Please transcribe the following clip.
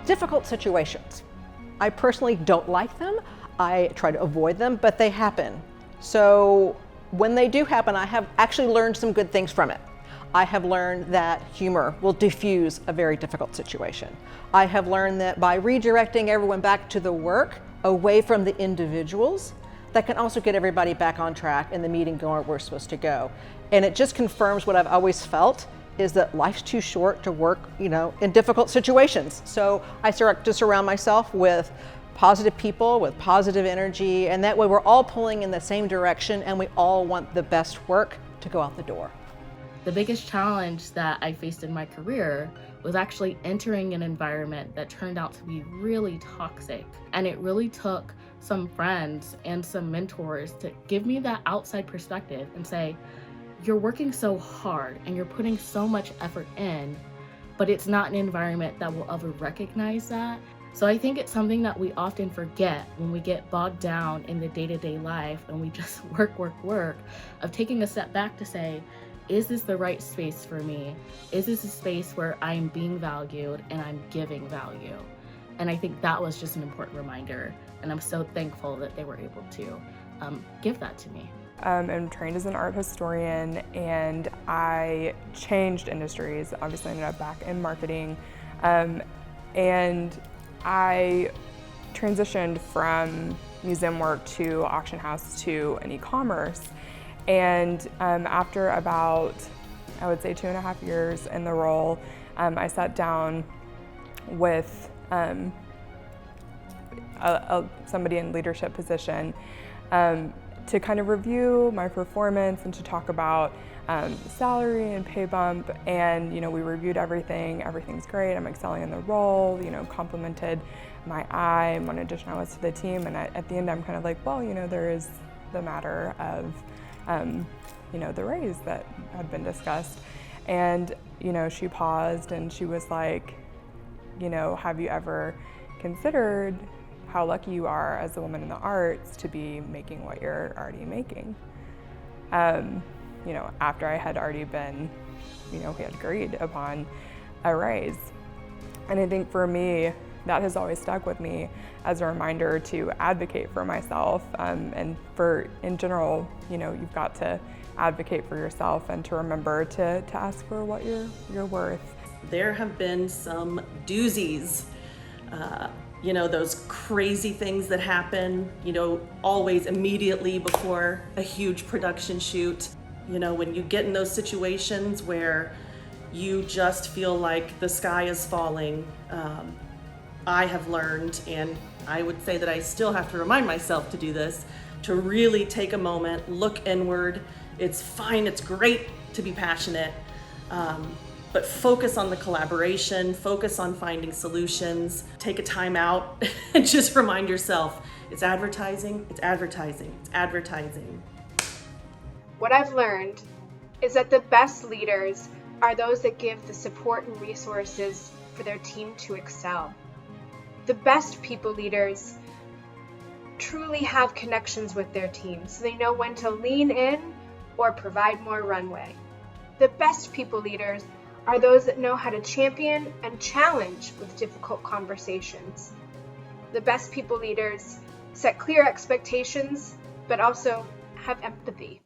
Difficult situations. I personally don't like them. I try to avoid them, but they happen. So when they do happen, I have actually learned some good things from it. I have learned that humor will diffuse a very difficult situation. I have learned that by redirecting everyone back to the work, away from the individuals, that can also get everybody back on track and the meeting going where we're supposed to go. And it just confirms what I've always felt, is that life's too short to work, in difficult situations. So I start to surround myself with positive people, with positive energy, and that way we're all pulling in the same direction and we all want the best work to go out the door. The biggest challenge that I faced in my career was actually entering an environment that turned out to be really toxic. And it really took some friends and some mentors to give me that outside perspective and say, you're working so hard and you're putting so much effort in, but it's not an environment that will ever recognize that. So I think it's something that we often forget when we get bogged down in the day-to-day life and we just work, of taking a step back to say, is this the right space for me? Is this a space where I'm being valued and I'm giving value? And I think that was just an important reminder. And I'm so thankful that they were able to give that to me. I'm trained as an art historian, and I changed industries. Obviously, I ended up back in marketing, and I transitioned from museum work to auction house to an e-commerce. And after about, I would say 2.5 years in the role, I sat down with somebody in leadership position to kind of review my performance and to talk about salary and pay bump. And we reviewed everything. Everything's great. I'm excelling in the role. Complimented my eye and what addition I was to the team. And at the end, I'm kind of like, well, there is the matter of the raise that had been discussed. And she paused and she was like, have you ever considered how lucky you are as a woman in the arts to be making what you're already making? After I had already been, we had agreed upon a raise. And I think for me, that has always stuck with me as a reminder to advocate for myself, and for, in general, you've got to advocate for yourself and to remember to ask for what you're worth. There have been some doozies, those crazy things that happen, always immediately before a huge production shoot. When you get in those situations where you just feel like the sky is falling, I have learned, and I would say that I still have to remind myself to do this, to really take a moment, look inward. It's fine, it's great to be passionate, but focus on the collaboration, focus on finding solutions, take a time out and just remind yourself, it's advertising, it's advertising, it's advertising. What I've learned is that the best leaders are those that give the support and resources for their team to excel. The best people leaders truly have connections with their team, so they know when to lean in or provide more runway. The best people leaders are those that know how to champion and challenge with difficult conversations. The best people leaders set clear expectations, but also have empathy.